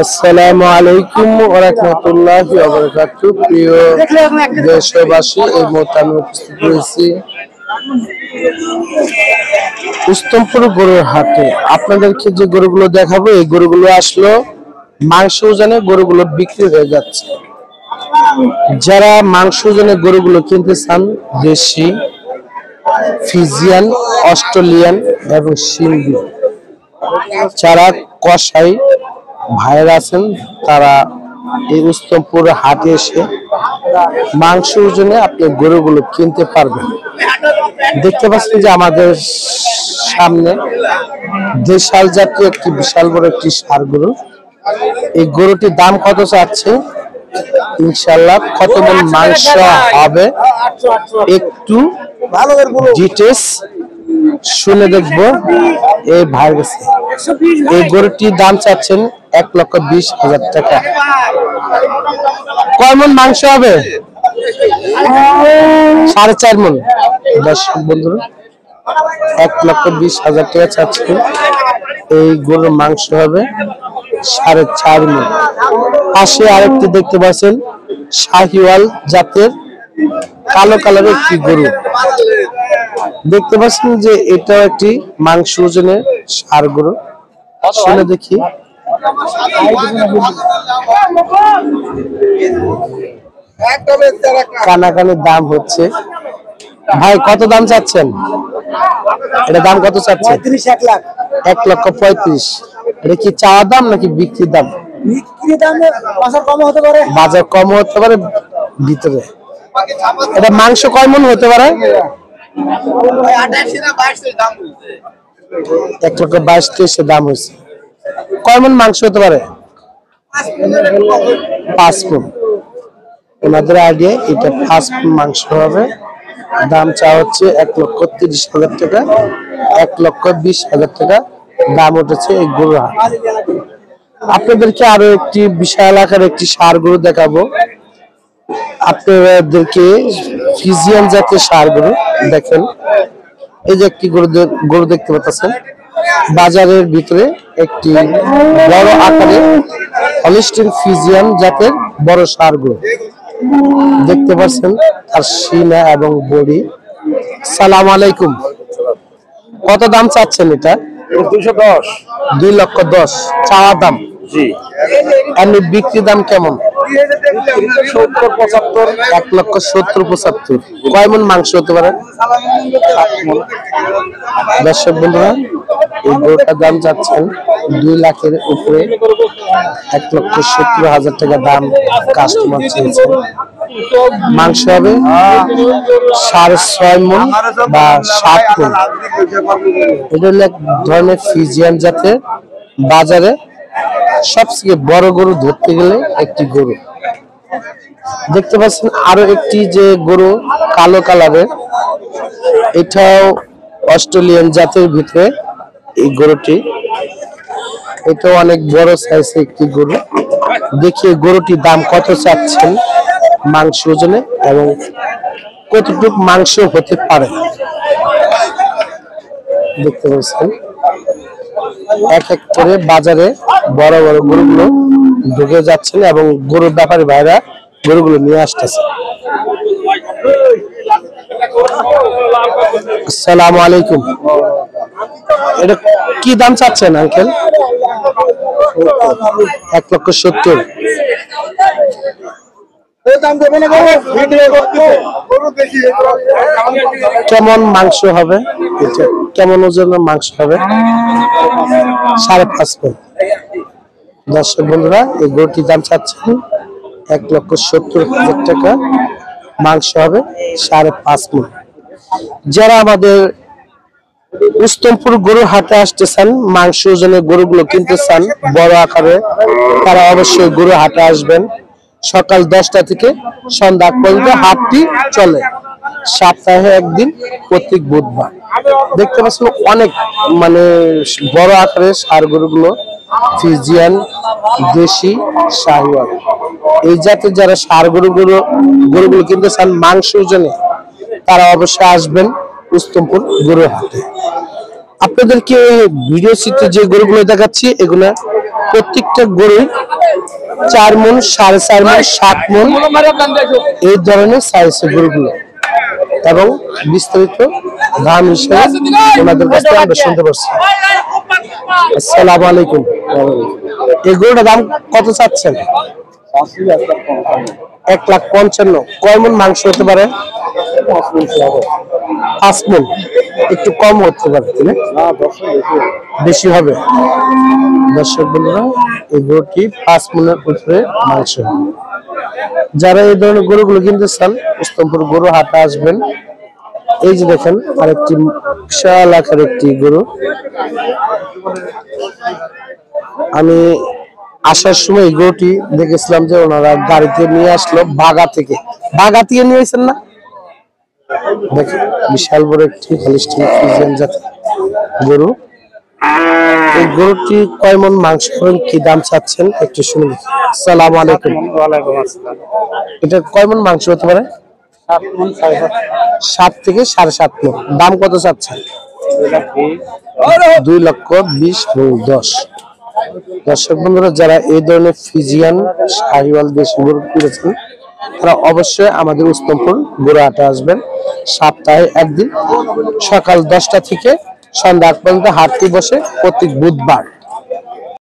আসসালামু আলাইকুম ওয়া রাহমাতুল্লাহি ওয়া বারাকাতুহু। প্রিয় দেশবাসী, এই মুহূর্তে আমি উপস্থিত হয়েছি উস্তমপুর গরুর হাটে। আপনাদেরকে যে গরুগুলো দেখাবো, এই গরুগুলো আসলো মাংস ওজনে গরুগুলো বিক্রি হয়ে যাচ্ছে। যারা মাংস ওজনে গরুগুলো কিনতে চান, দেশি, ফিজিয়ান, অস্ট্রেলিয়ান এবং সিন্ধি, যারা কসাই ভাইরা আছেন, তারা এই উস্তমপুর হাটে এসে মাংস ওজনে আপনি গরুগুলো কিনতে পারবেন। দেখতে পাচ্ছেন যে আমাদের সামনে দেশাল জাতীয় একটি বিশাল বড় একটি ষাঁড় গরু। এই গরুটির দাম কত চাচ্ছে, ইনশাল্লাহ কত মন মাংস হবে, একটু ডিটেলস শুনে দেখবো এই ভাইয়ের কাছে। এই গরুটির দাম চাচ্ছেন 1,20,000 টাকা। কয় মন মাংস হবে? 4.5 মন। দর্শক বন্ধুরা, 1,20,000 টাকা চাচ্ছেন। এই গরুর মাংস হবে 4.5 মন। পাশে আরেকটি দেখতে পাচ্ছেন শাহিওয়াল জাতের কালো কালারের একটি গরু। দেখতে পাচ্ছেন যে এটা একটি মাংস ওজনের ষাঁড় গরু। শুনে দেখি। কানাকানির দাম হচ্ছে। ভাই কত দাম চাচ্ছেন? এটা দাম কত চাচ্ছেন? 1,35,000। এটা কি চাওয়া দাম নাকি বিক্রির দাম? বিক্রি দামে বাজার কম হতে পারে, বাজার কম হতে পারে ভিতরে। এটা মাংস কয় মন হতে পারে? 1,22,000 দাম হয়েছে। কয় মন মাংস হতে পারে? 5 মন। ওনাদের আগে এটা 5 মন মাংস হবে। দাম চাওয়া হচ্ছে 1,30,000 টাকা। 1,20,000 টাকা দাম উঠেছে এই গরুর হাট। আপনাদেরকে আরো একটি বিশাল আকার একটি ষাঁড় গরু দেখাবো। আপনাদেরকে ফিজিয়ান জাতের ষাঁড় গরু দেখেন। এই যে একটি গরু দেখতে পাচ্ছেন, বাজারের ভিতরে একটি বড় আকারের হলিস্টিন ফিজিয়ান জাতের বড় ষাঁড় গরু দেখতে পাচ্ছেন, তার সিনা এবং বডি। সালাম আলাইকুম। কত দাম চাচ্ছেন এটা? 210। 2,10,000 চাওয়া দাম। জি। এমনি বিক্রি দাম কেমন? 70-75। 1,70,75। কয় মন মাংস হতে পারে? 7 মণ। দর্শক বন্ধুরা, এই গরুটার দাম যাচ্ছেন 2 লাখের উপরে। 1,70,000 টাকা দাম কাস্টমার চেয়েছেন। মাংস হবে 6.5 মণ বা 7 মণ। এটা হলো এক ধরনের ফিজিয়ান জাতের বাজারে সবচেয়ে বড় গরু ধরতে গেলে একটি গরু। দেখতে পাচ্ছেন আরো একটি যে গরু কালো কালারের, এটাও অস্ট্রেলিয়ান জাতের ভিতরে এই গরুটি। এটাও অনেক বড় সাইজের একটি গরু। দেখি গরুটির দাম কত চাচ্ছেন মাংস ওজনে এবং কতটুকু মাংস হতে পারে। দেখতে পাচ্ছেন এক এক করে বাজারে বড় বড় গরুগুলো ঢুকে যাচ্ছেন এবং গরুর ব্যাপারী ভাইরা গরুগুলো নিয়ে আসতেছে। আসসালামু আলাইকুম। এটা কি দাম চাচ্ছেন আঙ্কেল? 1,70,000। কেমন মাংস হবে? কেমন ওজনের মাংস হবে? 5.5 মণ। দর্শক বন্ধুরা, এই গরুটির দাম চাচ্ছেন 1,70,000 টাকা। মাংস হবে 5.5 মণ। যারা আমাদের উস্তমপুর গরুর হাটে আসতে চান, মাংস ওজনের গরুগুলো কিনতে চান বড় আকারে, তারা অবশ্যই গরু হাটে আসবেন। সকাল 10টা থেকে সন্ধ্যা পর্যন্ত হাটটি চলে, সপ্তাহে একদিন, প্রত্যেক বুধবার। দেখতে পাচ্ছেন অনেক বড় আকারের ষাঁড় গরুগুলো, ফিজিয়ান, দেশি, শাহিওয়াল, এই জাতের যারা ষাঁড় গরুগুলো কিনতে চান মাংস ওজনে, তারা অবশ্যই আসবেন উস্তমপুর গরুর হাটে। আপনাদেরকে ভিডিও চিত্রে যে গরুগুলো দেখাচ্ছি, এগুলা প্রত্যেকটা গরু 4 মণ, 4.5 মণ, 7 মণ এই ধরনের সাইজের গরুগুলো, এবং বিস্তারিত দাম হিসেবে ওনাদের কাছ থেকে আমরা শুনতে পারছি। আসসালামু আলাইকুম। এই গরুটার দাম কত চাচ্ছেন? 1,55,000। কয় মণ মাংস হতে পারে? 5 মণ। একটু কম হতে পারে, তাই না? বেশি হবে। দর্শক বন্ধুরা, এই গরুটি 5 মণের উপরে মাংস। যারা এই ধরনের গরুগুলো কিনতে চান, ইসলামপুর গরু হাটে আসবেন। এই যে দেখেন আরেকটি বিশাল আকার একটি গরু। আমি আসার সময় এই গরুটি দেখেছিলাম যে ওনারা গাড়িতে নিয়ে আসলো বাগা থেকে। বাগা থেকে নিয়ে আসেন না? দেখেন বিশাল বড় একটি হলিস্টিন ফ্রিজিয়ান জাতের গরু। এই গরুটি কয় মণ মাংস করেন, কি দাম চাচ্ছেন একটু শুনে দেখি। আসসালামু আলাইকুম। ওয়ালাইকুম আসসালাম। এটা কয় মণ মাংস হতে পারে? 7 মণ 7 থেকে 7.5 মণ। দাম কত চাচ্ছেন? 2,20,10। দর্শক বন্ধুরা, যারা এই ধরনের ফিজিয়ান শাহিওয়াল দেশি গরু কিনেছেন, তারা অবশ্যই আমাদের ইসলামপুর গরু হাটে আসবেন। সপ্তাহে একদিন সকাল 10টা থেকে সন্ধ্যা 8 পর্যন্ত হাটটি বসে প্রতি বুধবার।